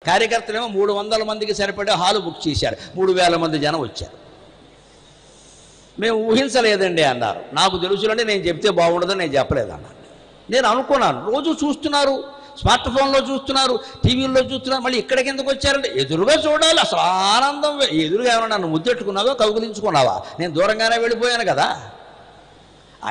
కార్యకర్తలేమో 300 మందికి సరిపడే hall book చేశారు. 3000 మంది జనం వచ్చారు. మేము ఊహించలేదండి అన్నారు. నాకు తెలుసులంటే నేను చెప్తే బాగుండదని నేను చెప్పలేదన్నాను. నేను అనుకున్నాను, రోజు చూస్తున్నారు, స్మార్ట్ ఫోన్లో చూస్తున్నారు, టీవీల్లో చూస్తున్నారు, మళ్ళీ ఇక్కడికి ఎందుకు వచ్చారంటే ఎదురుగా చూడాలి. అసలు ఆనందం. ఎదురుగా ఏమన్నా నన్ను ముద్దెట్టుకున్నావా, కౌగులించుకున్నావా? నేను దూరంగానే వెళ్ళిపోయాను కదా.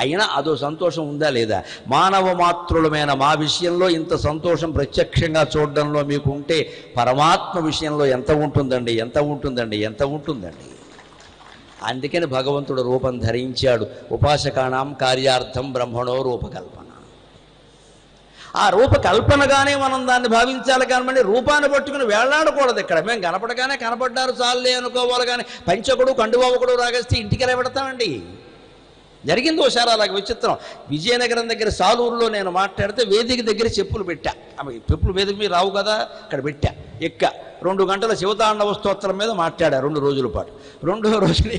అయినా అదో సంతోషం ఉందా లేదా? మానవ మాతృలమైన మా విషయంలో ఇంత సంతోషం ప్రత్యక్షంగా చూడడంలో మీకు ఉంటే పరమాత్మ విషయంలో ఎంత ఉంటుందండి, ఎంత ఉంటుందండి, ఎంత ఉంటుందండి. అందుకని భగవంతుడు రూపం ధరించాడు. ఉపాసకానాం కార్యార్థం బ్రహ్మణో రూపకల్పన. ఆ రూపకల్పనగానే మనం దాన్ని భావించాలి. కానీ రూపాన్ని పట్టుకుని వేళ్లాడకూడదు. ఇక్కడ మేము కనపడగానే కనపడ్డారు చాలే అనుకోవాలి. కానీ పంచకుడు కండువావకుడు రాగేస్తే ఇంటికి ఎలా పెడతామండి? జరిగింది ఓసారి అలాగే విచిత్రం. విజయనగరం దగ్గర సాలూరులో నేను మాట్లాడితే వేదిక దగ్గర చెప్పులు పెట్టా. చెప్పులు వేదిక మీద రావు కదా, ఇక్కడ పెట్టా. 2 గంటల శివతాండవ స్తోత్రం మీద మాట్లాడా 2 రోజుల పాటు. 2వ రోజుని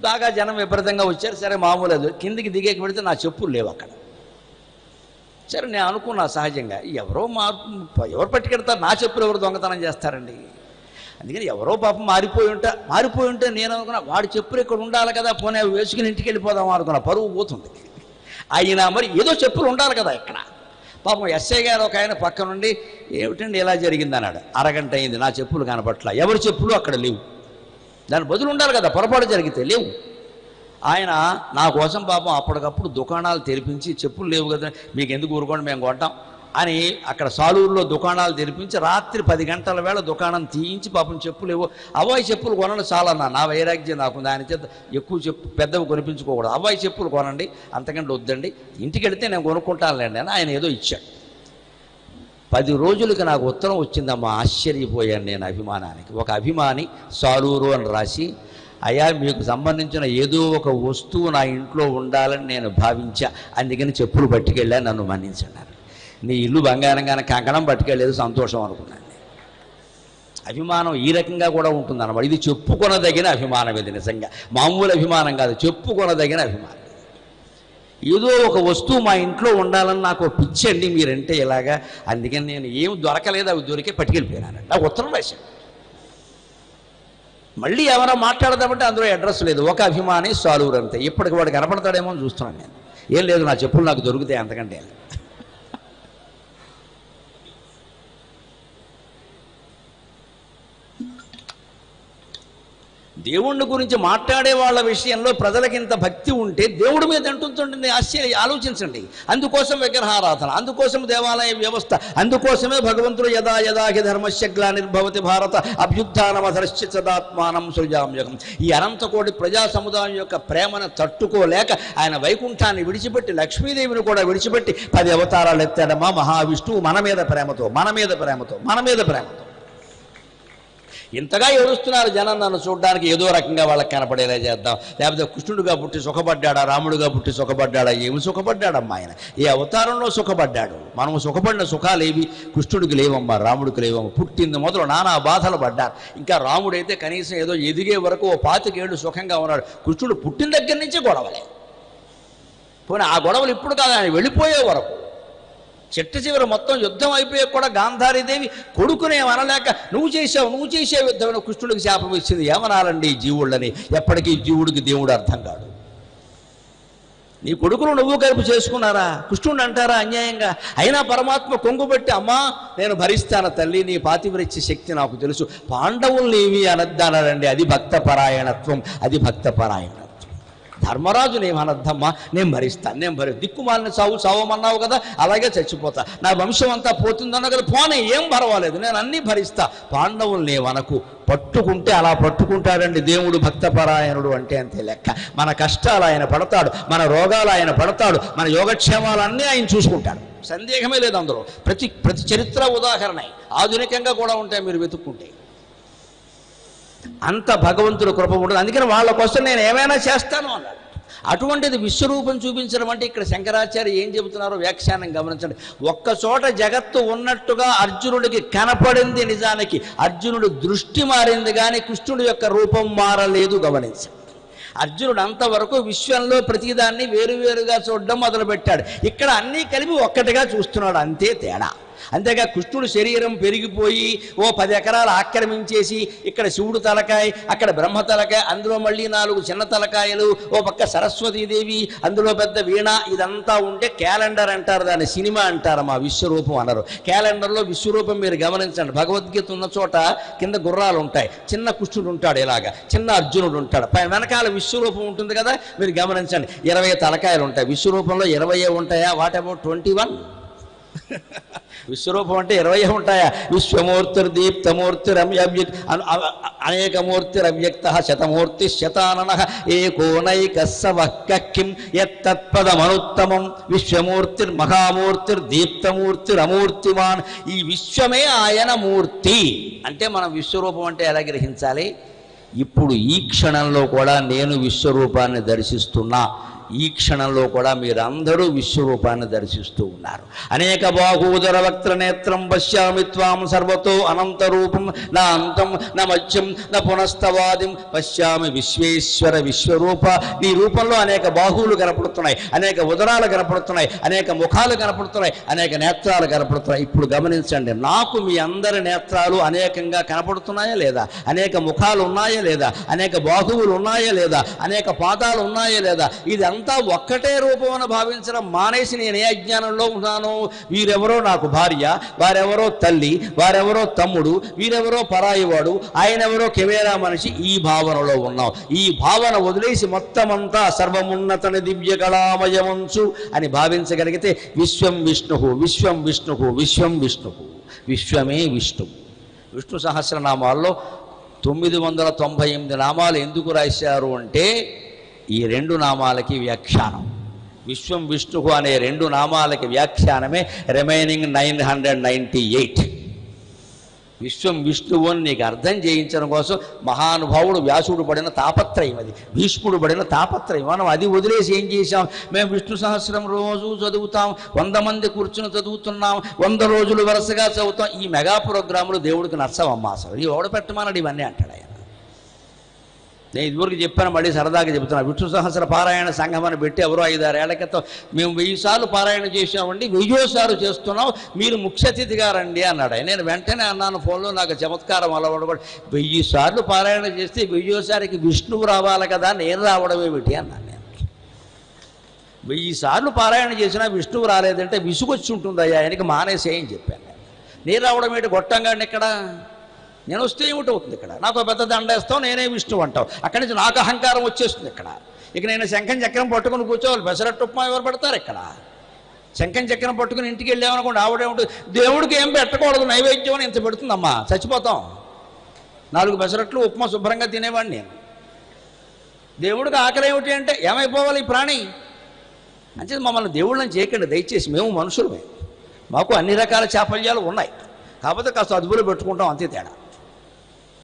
బాగా జనం విపరీతంగా వచ్చారు. సరే మామూలేదు. కిందికి దిగేకి పెడితే నా చెప్పులు లేవు అక్కడ. సరే నేను అనుకున్నా సహజంగా, ఎవరు పట్టుకెడతారు, నా చెప్పులు ఎవరు దొంగతనం చేస్తారండి. అందుకని ఎవరో పాపం మారిపోయి ఉంటే నేను అనుకున్నా వాడి చెప్పులు ఇక్కడ ఉండాలి కదా, పోనీ వేసుకుని ఇంటికి వెళ్ళిపోదాం అనుకున్నా. పరువు పోతుంది. అయినా మరి ఏదో చెప్పులు ఉండాలి కదా ఇక్కడ. పాపం ఎస్ఐ గారు ఒక ఆయన పక్క నుండి ఏమిటండి ఇలా జరిగింది అన్నాడు. అరగంట అయింది, నా చెప్పులు కనపట్ల. ఎవరి చెప్పులు అక్కడ లేవు. దాని బదులు ఉండాలి కదా, పొరపాటు జరిగితే లేవు. ఆయన నా కోసం పాపం అప్పటికప్పుడు దుకాణాలు తెరిపించి చెప్పులు లేవు కదా మీకు ఎందుకు ఊరుకోండి మేము కొంటాం అని అక్కడ సాలూరులో దుకాణాలు తెరిపించి రాత్రి 10 గంటల వేళ దుకాణం తీయించి పాపం చెప్పులు ఏవో అవ్వాయి చెప్పులు కొనండి చాలన్నా. నా వైరాగ్యం నాకు దాని చేత ఎక్కువ పెద్దవి కొనిపించుకోకూడదు. అవ్వాయి చెప్పులు కొనండి, అంతకంటే వద్దండి, ఇంటికి వెళితే నేను కొనుక్కుంటానులేండి అని ఆయన ఏదో ఇచ్చాడు. 10 రోజులకి నాకు ఉత్తరం వచ్చిందమ్మా. ఆశ్చర్యపోయాను నేను అభిమానానికి. ఒక అభిమాని సాలూరు అని రాసి, అయ్యా మీకు సంబంధించిన ఏదో ఒక వస్తువు నా ఇంట్లో ఉండాలని నేను భావించా, అందుకని చెప్పులు పట్టుకెళ్ళా, నన్ను మన్నించండి. నీ ఇల్లు బంగారంగానే కంకణం పట్టుకెళ్ళలేదు, సంతోషం అనుకున్నాను. అభిమానం ఈ రకంగా కూడా ఉంటుందన్నమాట. ఇది చెప్పుకొనదగిన అభిమానం. ఇది నిజంగా మామూలు అభిమానం కాదు, చెప్పుకొనదగిన అభిమానం. ఏదో ఒక వస్తువు మా ఇంట్లో ఉండాలని నాకు పిచ్చండి మీరంటే ఇలాగా, అందుకని నేను ఏం దొరకలేదు, అవి దొరికే పట్టుకెళ్ళిపోయినాను. నాకు ఉత్తరం రాశాను. మళ్ళీ ఎవరో మాట్లాడదామంటే అందులో అడ్రస్ లేదు. ఒక అభిమాని సాలూరు అంతే. ఇప్పటికి వాడు కనపడతాడేమో అని చూస్తున్నాను నేను. ఏం లేదు, నా చెప్పులు నాకు దొరుకుతాయి, అంతకంటే. దేవుడి గురించి మాట్లాడే వాళ్ళ విషయంలో ప్రజలకింత భక్తి ఉంటే దేవుడి మీద అంటుంటుంది ఆలోచించండి. అందుకోసం విగ్రహారాధన, అందుకోసం దేవాలయ వ్యవస్థ, అందుకోసమే భగవంతుడు యదా యదాహి ధర్మస్య గ్లానిర్భవతి భారత అభ్యుత్థానమధర్శ్చ సదాత్మానం సృజామ్యహం. ఈ అనంతకోటి ప్రజా సముదాయం యొక్క ప్రేమను తట్టుకోలేక ఆయన వైకుంఠాన్ని విడిచిపెట్టి లక్ష్మీదేవిని కూడా విడిచిపెట్టి 10 అవతారాలు ఎత్తాడమ్మా మహావిష్ణువు. మన మీద ప్రేమతో. ఇంతగా ఏడుస్తున్నారు జనం నన్ను చూడడానికి. ఏదో రకంగా వాళ్ళకి కనపడేలా చేద్దాం. లేకపోతే కృష్ణుడిగా పుట్టి సుఖపడ్డాడా, రాముడిగా పుట్టి సుఖపడ్డాడా? ఏమి సుఖపడ్డాడమ్మా ఆయన? ఏ అవతారంలో సుఖపడ్డాడు? మనము సుఖపడిన సుఖాలు ఏవి కృష్ణుడికి లేవమ్మా, రాముడికి లేవమ్మా. పుట్టింది మొదలు నానా బాధలు పడ్డారు. ఇంకా రాముడైతే కనీసం ఏదో ఎదిగే వరకు 25 ఏళ్ళు సుఖంగా ఉన్నాడు. కృష్ణుడు పుట్టిన దగ్గర నుంచి గొడవలే. పోనీ ఆ గొడవలు ఇప్పుడు కాదు, ఆయన వెళ్ళిపోయే వరకు. చెట్టు చివరి మొత్తం యుద్ధం అయిపోయే కూడా గాంధారీదేవి కొడుకునే అనలేక నువ్వు చేసావు యుద్ధం కృష్ణుడికి శాపం ఇచ్చింది. ఏమనాలండి జీవుళ్ళని? ఎప్పటికీ జీవుడికి దేవుడు అర్థం కాడు. నీ కొడుకును నువ్వు కలిపి చేసుకున్నారా? కృష్ణుడు అంటారా అన్యాయంగా? అయినా పరమాత్మ కొంగుబెట్టి, అమ్మా నేను భరిస్తాను తల్లి, నీ పాతివ్రత్య శక్తి నాకు తెలుసు, పాండవుల్ని ఏమీ అనద్దన్నాడండి. అది భక్తపరాయణత్వం, అది భక్తపరాయణత్వం. ధర్మరాజు నేమనద్దమ్మా, నేను భరిస్తాను. దిక్కుమాలిన సావమన్నావు కదా, అలాగే చచ్చిపోతా. నా వంశం అంతా పోతుందన్నా కదా, పోనీ ఏం పర్వాలేదు, నేను అన్నీ భరిస్తా. పాండవులు నేమనకు. పట్టుకుంటే అలా పట్టుకుంటాడండి దేవుడు. భక్తపరాయణుడు అంటే అంతే లెక్క. మన కష్టాలు ఆయన పడతాడు, మన రోగాలు ఆయన పడతాడు, మన యోగక్షేమాలన్నీ ఆయన చూసుకుంటాడు. సందేహమే లేదు అందులో. ప్రతి చరిత్ర ఉదాహరణ ఆధునికంగా కూడా ఉంటాయి మీరు వెతుక్కుంటే. అంత భగవంతుడు కృప ఉంటుంది. అందుకని వాళ్ళ కోసం నేను ఏమైనా చేస్తాను అన్నాడు. అటువంటిది విశ్వరూపం చూపించడం అంటే ఇక్కడ శంకరాచార్య ఏం చెబుతున్నారో వ్యాఖ్యానం గమనించండి. ఒక్కచోట జగత్తు ఉన్నట్టుగా అర్జునుడికి కనపడింది. నిజానికి అర్జునుడి దృష్టి మారింది కానీ కృష్ణుడి యొక్క రూపం మారలేదు. గమనించండి. అర్జునుడు అంతవరకు విశ్వంలో ప్రతిదాన్ని వేరువేరుగా చూడడం మొదలుపెట్టాడు. ఇక్కడ అన్నీ కలిపి ఒక్కటిగా చూస్తున్నాడు, అంతే తేడా. అంతేగా కృష్ణుడు శరీరం పెరిగిపోయి ఓ 10 ఎకరాలు ఆక్రమించేసి ఇక్కడ శివుడు తలకాయ, అక్కడ బ్రహ్మ తలకాయ, అందులో మళ్ళీ 4 చిన్న తలకాయలు, ఓ పక్క సరస్వతీదేవి, అందులో పెద్ద వీణ, ఇదంతా ఉంటే క్యాలెండర్ అంటారు, దాన్ని సినిమా అంటారు, మా విశ్వరూపం అనరు. క్యాలెండర్లో విశ్వరూపం మీరు గమనించండి. భగవద్గీత ఉన్న చోట కింద గుర్రాలు ఉంటాయి, చిన్న కృష్ణుడు ఉంటాడు, ఇలాగా చిన్న అర్జునుడు ఉంటాడు, వెనకాల విశ్వరూపం ఉంటుంది కదా, మీరు గమనించండి. 20 తలకాయలు ఉంటాయి. విశ్వరూపంలో 20 ఉంటాయా? What about 21? విశ్వరూపం అంటే 20 ఉంటాయా? విశ్వమూర్తిర్దీప్తమూర్తిరవ్యక్త అనేకమూర్తిరవ్యక్త శతమూర్తి శతానన ఏకోనైకస్సవఃకిం యత్తత్పదమనుత్తమం విశ్వమూర్తిర్మహామూర్తిర్దీప్తమూర్తిరమూర్తిమాన్. ఈ విశ్వమే ఆయన మూర్తి అంటే మనం విశ్వరూపం అంటే ఎలా గ్రహించాలి? ఇప్పుడు ఈ క్షణంలో కూడా నేను విశ్వరూపాన్ని దర్శిస్తున్నా, ఈ క్షణంలో కూడా మీరందరూ విశ్వరూపాన్ని దర్శిస్తూ ఉన్నారు. అనేక బాహూదర వక్త్ర నేత్రం పశ్యామి త్వాం సర్వతో అనంతరూపం నా అంతం నా మధ్యం నా పునస్తవాదిం పశ్యామి విశ్వేశ్వర విశ్వరూప. నీ రూపంలో అనేక బాహువులు కనపడుతున్నాయి, అనేక ఉదరాలు కనపడుతున్నాయి, అనేక ముఖాలు కనపడుతున్నాయి, అనేక నేత్రాలు కనపడుతున్నాయి. ఇప్పుడు గమనించండి, నాకు మీ అందరి నేత్రాలు అనేకంగా కనపడుతున్నాయా లేదా? అనేక ముఖాలు ఉన్నాయా లేదా? అనేక బాహువులు ఉన్నాయా లేదా? అనేక పాదాలు ఉన్నాయా లేదా? ఇది అంతా ఒక్కటే రూపం అని భావించడం మానేసి నేను ఏ అజ్ఞానంలో ఉన్నాను? వీరెవరో నాకు భార్య, వారెవరో తల్లి, వారెవరో తమ్ముడు, వీరెవరో పరాయివాడు, ఆయనెవరో కెమెరా మనిషి, ఈ భావనలో ఉన్నాం. ఈ భావన వదిలేసి మొత్తం అంతా సర్వమున్నతని దివ్య కళామయమంచు అని భావించగలిగితే విశ్వం విష్ణు విశ్వం విష్ణు విశ్వం విష్ణు విశ్వమే విష్ణు. విష్ణు సహస్రనామాల్లో 998 నామాలు ఎందుకు రాశారు అంటే ఈ 2 నామాలకి వ్యాఖ్యానం. విశ్వం విష్ణు అనే 2 నామాలకి వ్యాఖ్యానమే రిమైనింగ్ 998. విశ్వం విష్ణువు అని నీకు అర్థం చేయించడం కోసం మహానుభావుడు వ్యాసుడు పడిన తాపత్రయం, అది భీష్ముడు పడిన తాపత్రయం. మనం అది వదిలేసి ఏం చేశాం? మేము విష్ణు సహస్రం రోజు చదువుతాం, 100 మంది కూర్చుని చదువుతున్నాం, 100 రోజులు వరుసగా చదువుతాం. ఈ మెగా ప్రోగ్రాములు దేవుడికి నచ్చవమ్మా, అసలు ఈ ఓడ పెట్టమన్నాడు ఇవన్నీ అంటాడు ఆయన. నేను ఇదివరకు చెప్పాను, మళ్ళీ సరదాగా చెబుతున్నాను. విష్ణు సహస్ర పారాయణ సంఘం అని పెట్టి ఎవరో 5-6 ఏళ్ల క్రితం మేము 1000 సార్లు పారాయణ చేసామండి, 1000వ సార్లు చేస్తున్నాం, మీరు ముఖ్య అతిథిగా రండి అన్నాడు. నేను వెంటనే అన్నాను ఫోన్లో, నాకు చమత్కారం అలవాడు కూడా, 1000 సార్లు పారాయణ చేస్తే 1000వ సారికి విష్ణువు రావాలి కదా, నేను రావడం ఏమిటి అన్నాను. నేను 1000 సార్లు పారాయణ చేసినా విష్ణువు రాలేదంటే విసుగొచ్చి ఉంటుందయ్యా, ఆయనకి మానేసేయని చెప్పాను. నేను రావడం ఏంటి? గొట్టంగాడిని ఇక్కడ నేను వస్తే ఏమిటవుతుంది? ఇక్కడ నాకు పెద్ద దండేస్తావు, నేనే విష్ణువు అంటావు, అక్కడి నుంచి నాకు అహంకారం వచ్చేస్తుంది. ఇక్కడ ఇక నేను శంఖం చక్రం పట్టుకుని కూర్చోవాలి, పెసరట్టు ఉప్మా ఎవరు పెడతారు? ఇక్కడ శంఖం చక్రం పట్టుకుని ఇంటికి వెళ్ళామనుకోండి, ఆవిడేమిటి దేవుడికి ఏం పెట్టకూడదు నైవేద్యం అని ఇంత పెడుతుందమ్మా, చచ్చిపోతాం. 4 పెసరట్లు ఉప్మా శుభ్రంగా తినేవాడిని నేను. దేవుడికి ఆకలి ఏమిటి అంటే ఏమైపోవాలి ఈ ప్రాణి అంటే మమ్మల్ని దేవుళ్ళని చేయకండి దయచేసి, మేము మనుషులమే, మాకు అన్ని రకాల చాపల్యాలు ఉన్నాయి, కాకపోతే కాస్త అదుపులో పెట్టుకుంటాం, అంతే తేడా.